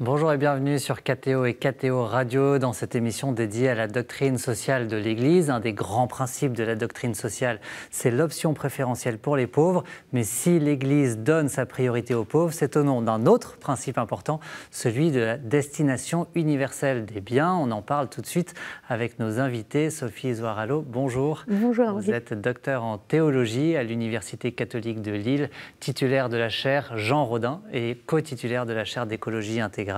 Bonjour et bienvenue sur KTO et KTO Radio dans cette émission dédiée à la doctrine sociale de l'Église. Un des grands principes de la doctrine sociale, c'est l'option préférentielle pour les pauvres. Mais si l'Église donne sa priorité aux pauvres, c'est au nom d'un autre principe important, celui de la destination universelle des biens. On en parle tout de suite avec nos invités. Sophie Zoharalo, bonjour. Bonjour. Vous êtes docteur en théologie à l'Université catholique de Lille, titulaire de la chaire Jean Rodin et co-titulaire de la chaire d'écologie intégrale.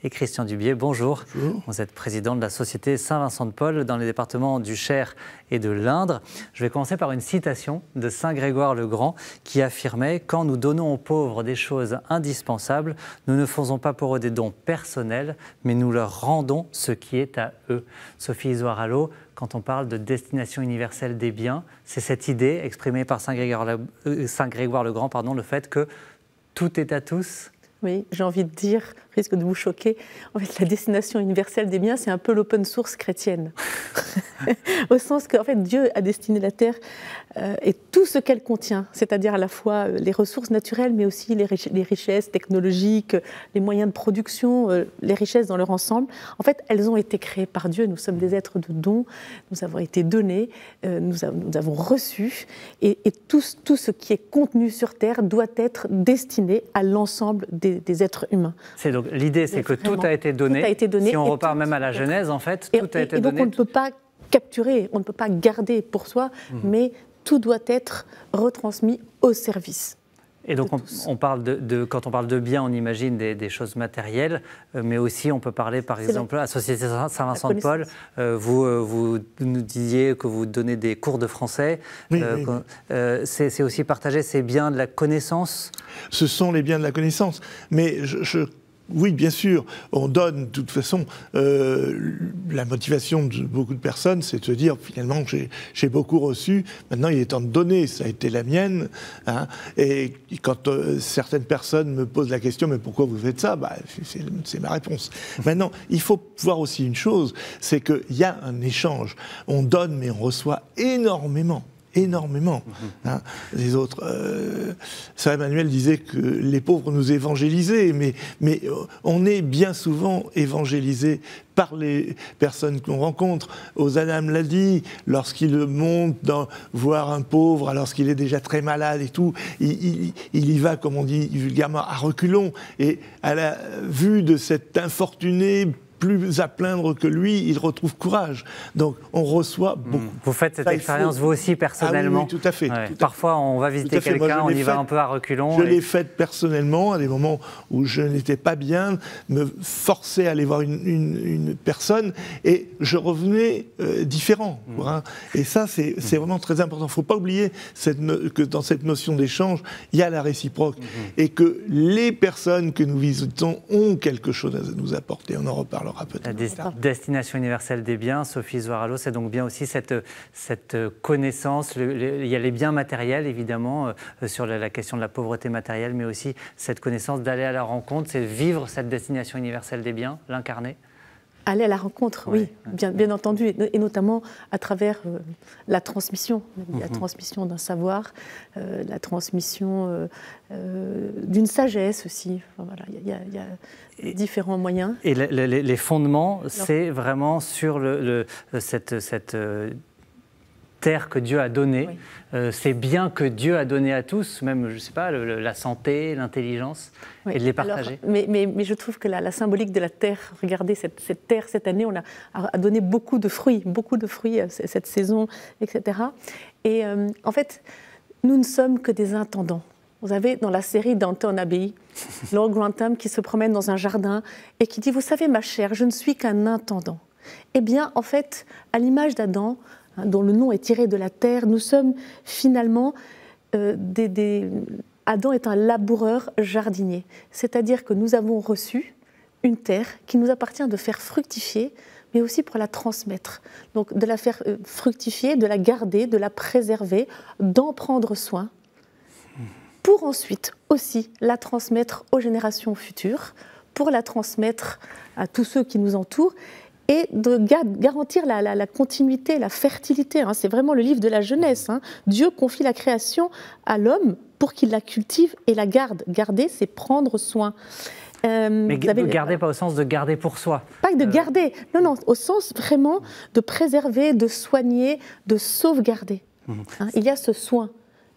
Et Christian Dubié, bonjour. Bonjour. Vous êtes président de la Société Saint-Vincent-de-Paul dans les départements du Cher et de l'Indre. Je vais commencer par une citation de Saint Grégoire le Grand qui affirmait « Quand nous donnons aux pauvres des choses indispensables, nous ne faisons pas pour eux des dons personnels, mais nous leur rendons ce qui est à eux. » Sophie Zoharalo, quand on parle de destination universelle des biens, c'est cette idée exprimée par Saint Grégoire le Grand, le fait que tout est à tous. Oui, j'ai envie de dire, risque de vous choquer, en fait, la destination universelle des biens, c'est un peu l'open source chrétienne. Au sens que, en fait, Dieu a destiné la terre et tout ce qu'elle contient, c'est-à-dire à la fois les ressources naturelles, mais aussi les richesses technologiques, les moyens de production, les richesses dans leur ensemble. En fait, elles ont été créées par Dieu. Nous sommes des êtres de dons, nous avons été donnés, nous avons reçu, et tout ce qui est contenu sur terre doit être destiné à l'ensemble des êtres humains. Donc l'idée, c'est que tout a été donné. Si on repart même à la Genèse, en fait, tout a été donné. Et donc on ne peut pas capturer, on ne peut pas garder pour soi, mais tout doit être retransmis au service. Et donc on parle quand on parle de biens, on imagine des choses matérielles, mais aussi on peut parler par exemple à la Société Saint-Vincent-de-Paul, vous nous disiez que vous donnez des cours de français, oui. C'est aussi partager ces biens de la connaissance. Ce sont les biens de la connaissance, mais oui, bien sûr, on donne, de toute façon, la motivation de beaucoup de personnes, c'est de se dire, finalement, j'ai beaucoup reçu, maintenant il est temps de donner, ça a été la mienne. Hein, et quand certaines personnes me posent la question, mais pourquoi vous faites ça ? C'est ma réponse. Maintenant, il faut voir aussi une chose, c'est qu'il y a un échange. On donne, mais on reçoit énormément. Hein. Les autres, Saint Emmanuel disait que les pauvres nous évangélisaient, mais on est bien souvent évangélisé par les personnes qu'on rencontre. Ozanam l'a dit, lorsqu'il monte voir un pauvre, alors qu'il est déjà très malade et tout, il y va, comme on dit vulgairement, à reculons. Et à la vue de cet infortuné, plus à plaindre que lui, il retrouve courage. Donc, on reçoit beaucoup. Vous faites cette expérience, vous aussi, personnellement. Ah oui, tout à fait. Ouais. Parfois, on va visiter quelqu'un, on y va un peu à reculons. Je l'ai faite personnellement, à des moments où je n'étais pas bien, me forcer à aller voir une personne, et je revenais différent. Hein. Et ça, c'est vraiment très important. Il ne faut pas oublier que dans cette notion d'échange, il y a la réciproque, et que les personnes que nous visitons ont quelque chose à nous apporter. On en reparlera. La destination universelle des biens, Sophie Zoharalo, c'est donc bien aussi cette connaissance. Il y a les biens matériels, évidemment, sur la question de la pauvreté matérielle, mais aussi cette connaissance d'aller à la rencontre, c'est vivre cette destination universelle des biens, l'incarner. Aller à la rencontre, oui, bien entendu, et notamment à travers la transmission d'un savoir, la transmission d'une sagesse aussi. Enfin, voilà, il y a différents moyens. Et les fondements, c'est vraiment sur cette terre que Dieu a donnée, ces biens que Dieu a donnés à tous, même, je ne sais pas, la santé, l'intelligence, et de les partager. Alors, mais je trouve que la symbolique de la terre, regardez, cette terre, cette année, on a donné beaucoup de fruits cette saison, etc. Et en fait, nous ne sommes que des intendants. Vous avez dans la série Downton Abbey, Lord Grantham qui se promène dans un jardin et qui dit « Vous savez, ma chère, je ne suis qu'un intendant. » Eh bien, en fait, à l'image d'Adam, dont le nom est tiré de la terre, nous sommes finalement Adam est un laboureur jardinier, c'est-à-dire que nous avons reçu une terre qui nous appartient de faire fructifier, mais aussi pour la transmettre. Donc de la faire fructifier, de la garder, de la préserver, d'en prendre soin, pour ensuite aussi la transmettre aux générations futures, pour la transmettre à tous ceux qui nous entourent, et de garantir la continuité, la fertilité. Hein. C'est vraiment le livre de la Genèse. Hein. Dieu confie la création à l'homme pour qu'il la cultive et la garde. Garder, c'est prendre soin. Mais garder, pas au sens de garder pour soi. Pas de garder, non, au sens vraiment de préserver, de soigner, de sauvegarder. Il y a ce soin.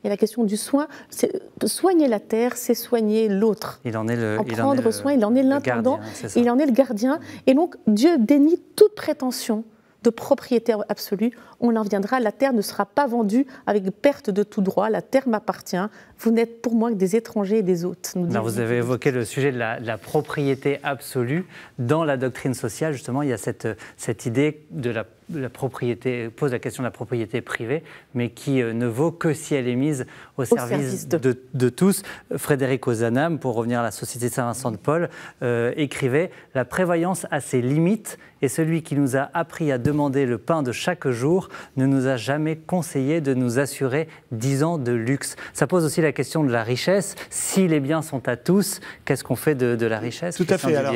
Et la question du soin, c'est soigner la terre, c'est soigner l'autre. Il en est le prendre soin, il en est l'intendant, il en est le gardien. Et donc Dieu dénie toute prétention de propriété absolue. On en viendra, la terre ne sera pas vendue avec perte de tout droit, la terre m'appartient, vous n'êtes pour moi que des étrangers et des hôtes. Vous avez évoqué le sujet de la propriété absolue. Dans la doctrine sociale, justement, il y a cette idée de la propriété, pose la question de la propriété privée, mais qui ne vaut que si elle est mise au service de tous. Frédéric Ozanam, pour revenir à la Société de Saint-Vincent de Paul, écrivait « La prévoyance a ses limites et celui qui nous a appris à demander le pain de chaque jour ne nous a jamais conseillé de nous assurer 10 ans de luxe. » Ça pose aussi la question de la richesse. Si les biens sont à tous, qu'est-ce qu'on fait de la richesse? Tout à fait. Alors,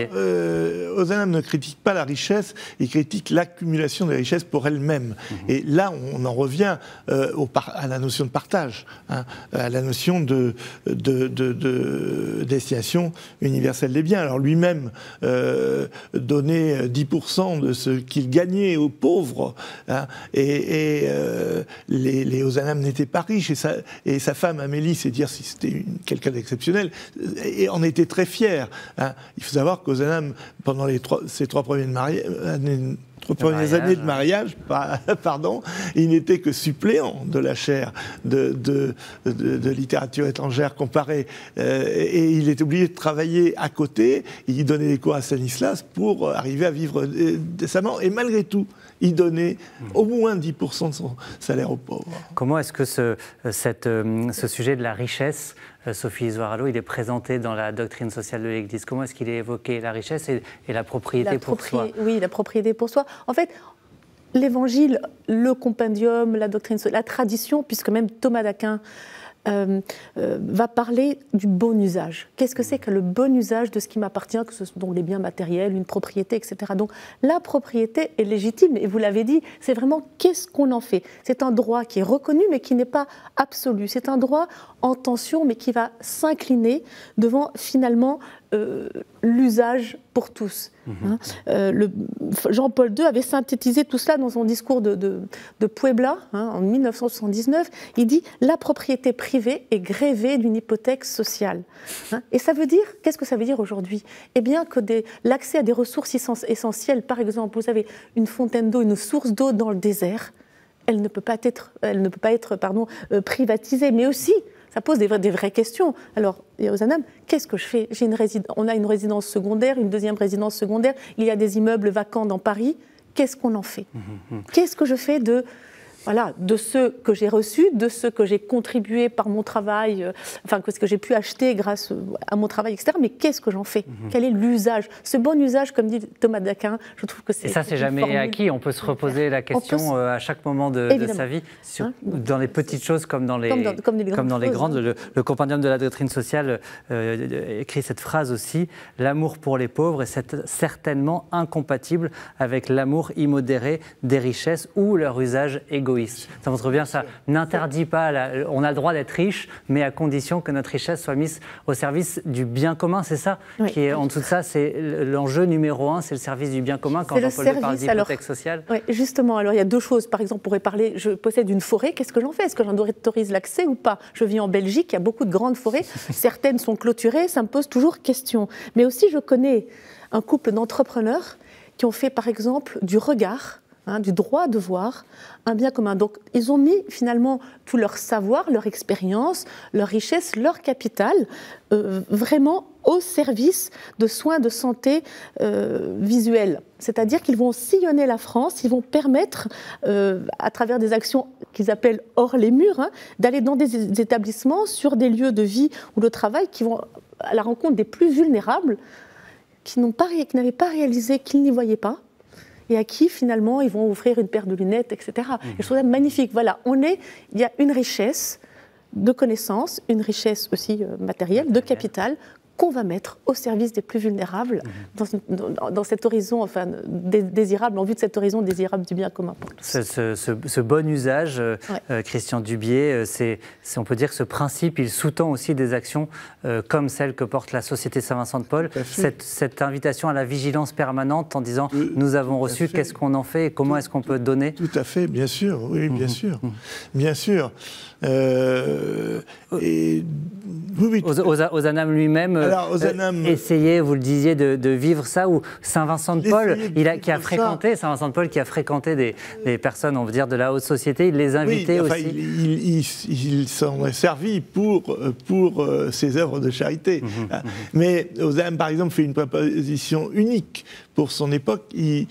Ozanam ne critique pas la richesse, il critique l'accumulation des richesses pour elle-même. Et là, on en revient à la notion de partage, à la notion de destination universelle des biens. Alors lui-même donnait 10% de ce qu'il gagnait aux pauvres, les Ozanam n'étaient pas riches, et sa femme Amélie, c'est dire si c'était quelqu'un d'exceptionnel, et en était très fier. Il faut savoir qu'Ozanam, pendant ses 3 premières années de mariage, il n'était que suppléant de la chaire de littérature étrangère comparée. Et il est obligé de travailler à côté. Il donnait des cours à Stanislas pour arriver à vivre décemment. Et malgré tout, il donnait au moins 10% de son salaire aux pauvres. Comment est-ce que ce sujet de la richesse, Sophie Isoaralo, il est présenté dans la doctrine sociale de l'Église? Comment est-ce qu'il est évoqué, la richesse et la propriété pour soi? Oui, la propriété pour soi. En fait, l'Évangile, le compendium, la doctrine, la tradition, puisque même Thomas d'Aquin va parler du bon usage. Qu'est-ce que c'est que le bon usage de ce qui m'appartient, que ce sont donc les biens matériels, une propriété, etc. Donc la propriété est légitime, et vous l'avez dit, c'est vraiment qu'est-ce qu'on en fait. C'est un droit qui est reconnu, mais qui n'est pas absolu. C'est un droit en tension, mais qui va s'incliner devant finalement l'usage pour tous. Jean-Paul II avait synthétisé tout cela dans son discours de Puebla en 1979. Il dit « La propriété privée est grévée d'une hypothèque sociale ». Et ça veut dire, qu'est-ce que ça veut dire aujourd'hui? Eh bien que l'accès à des ressources essentielles, par exemple, vous avez une fontaine d'eau, une source d'eau dans le désert, elle ne peut pas être privatisée, mais aussi ça pose des vraies questions. Alors, Ozanam, qu'est-ce que je fais? On a une résidence secondaire, une deuxième résidence secondaire, il y a des immeubles vacants dans Paris, qu'est-ce qu'on en fait? Qu'est-ce que je fais de ceux que j'ai reçus, de ceux que j'ai contribué par mon travail, ce que j'ai pu acheter grâce à mon travail, etc. Mais qu'est-ce que j'en fais? Quel est l'usage? Ce bon usage, comme dit Thomas d'Aquin, je trouve que c'est... Et ça, c'est jamais acquis. On peut se reposer la question à chaque moment de sa vie, dans les petites choses comme dans les grandes. Le compendium de la doctrine sociale écrit cette phrase aussi: « L'amour pour les pauvres est certainement incompatible avec l'amour immodéré des richesses ou leur usage égoïste. » Ça montre bien ça. N'interdit pas, on a le droit d'être riche, mais à condition que notre richesse soit mise au service du bien commun, c'est ça qui est en dessous de ça, c'est l'enjeu numéro 1, c'est le service du bien commun quand Jean-Paul II parle d'hypothèque sociale. Oui, justement, alors il y a 2 choses. Par exemple, on pourrait parler, je possède une forêt, qu'est-ce que j'en fais? Est-ce que j'en autorise l'accès ou pas? Je vis en Belgique, il y a beaucoup de grandes forêts, certaines sont clôturées, ça me pose toujours question. Mais aussi, je connais un couple d'entrepreneurs qui ont fait, par exemple, du regard, du droit de voir un bien commun. Donc, ils ont mis finalement tout leur savoir, leur expérience, leur richesse, leur capital, vraiment au service de soins de santé visuels. C'est-à-dire qu'ils vont sillonner la France, ils vont permettre, à travers des actions qu'ils appellent hors les murs, d'aller dans des établissements, sur des lieux de vie ou de travail qui vont à la rencontre des plus vulnérables, qui n'avaient pas réalisé qu'ils n'y voyaient pas, et à qui, finalement, ils vont offrir une paire de lunettes, etc. Et je trouve ça magnifique. Voilà, il y a une richesse de connaissances, une richesse aussi matérielle, de capital, qu'on va mettre au service des plus vulnérables dans cet horizon désirable, en vue de cet horizon désirable du bien commun pour tous. Ce bon usage, Christian Dubié, on peut dire que ce principe, il sous-tend aussi des actions comme celle que porte la Société Saint-Vincent-de-Paul, cette invitation à la vigilance permanente en disant nous avons reçu, qu'est-ce qu'on en fait et comment est-ce qu'on peut donner? Tout à fait, bien sûr, oui, bien sûr. Bien sûr. Ozanam lui-même essayait, vous le disiez, de vivre ça, ou Saint-Vincent-de-Paul, qui a fréquenté Saint-Vincent-de-Paul, qui a fréquenté des personnes, on veut dire, de la haute société, il les invitait aussi. Il s'en est servi pour ses œuvres de charité. Mais Ozanam, par exemple, fait une proposition unique pour son époque. Il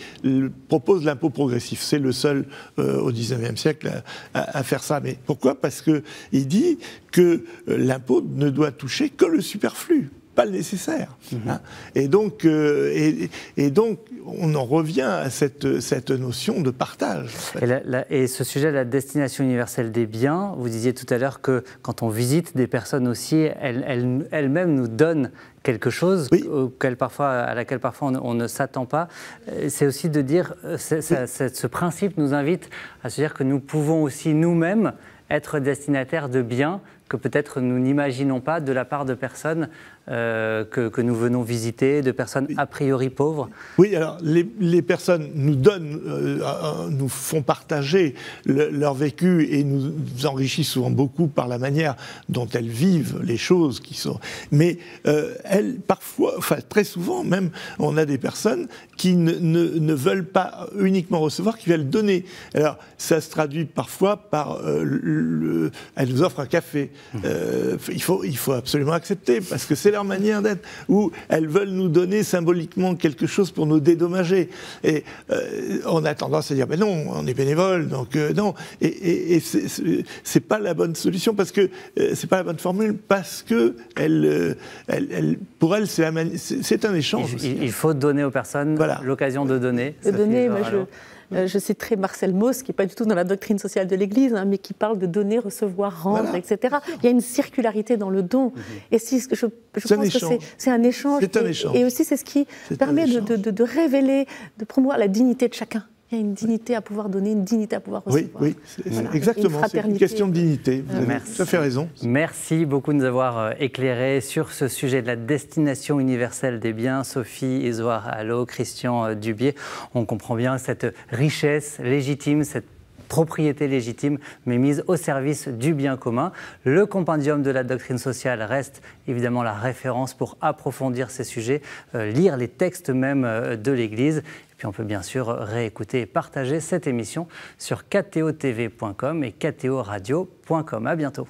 propose l'impôt progressif. C'est le seul au XIXe siècle à faire ça. Mais pourquoi? Parce qu'il dit que l'impôt ne doit toucher que le superflu, pas le nécessaire. Et donc, on en revient à cette notion de partage. En fait. Et ce sujet de la destination universelle des biens, vous disiez tout à l'heure que quand on visite des personnes aussi, elles-mêmes nous donnent quelque chose à laquelle parfois on ne s'attend pas. C'est aussi de dire, ce principe nous invite à se dire que nous pouvons aussi nous-mêmes être destinataires de biens que peut-être nous n'imaginons pas de la part de personnes que nous venons visiter, de personnes a priori pauvres. Oui, alors les personnes nous donnent, nous font partager leur vécu et nous enrichissent souvent beaucoup par la manière dont elles vivent les choses qui sont. Mais elles, parfois, enfin très souvent même, on a des personnes qui ne veulent pas uniquement recevoir, qui veulent donner. Alors ça se traduit parfois par elles nous offrent un café. Il faut absolument accepter parce que c'est leur manière d'être, où elles veulent nous donner symboliquement quelque chose pour nous dédommager. Et on a tendance à dire, ben non, on est bénévole, donc non. Et c'est pas la bonne solution, parce que c'est pas la bonne formule, parce que pour elles, c'est un échange. Il faut donner aux personnes l'occasion de donner. Je citerai Marcel Mauss, qui n'est pas du tout dans la doctrine sociale de l'Église, mais qui parle de donner, recevoir, rendre, etc. Il y a une circularité dans le don. Et je pense que c'est un échange. C'est un échange. Et aussi, c'est ce qui permet de révéler, de promouvoir la dignité de chacun. Il y a une dignité à pouvoir donner, une dignité à pouvoir recevoir. Oui, exactement. C'est une question de dignité. Vous avez tout à fait raison. Merci beaucoup de nous avoir éclairés sur ce sujet de la destination universelle des biens. Sophie Ezoard-Hallot, Christian Dubié. On comprend bien cette richesse légitime, cette propriété légitime, mais mise au service du bien commun. Le compendium de la doctrine sociale reste évidemment la référence pour approfondir ces sujets, lire les textes même de l'Église. Puis on peut bien sûr réécouter et partager cette émission sur ktotv.com et ktoradio.com. À bientôt.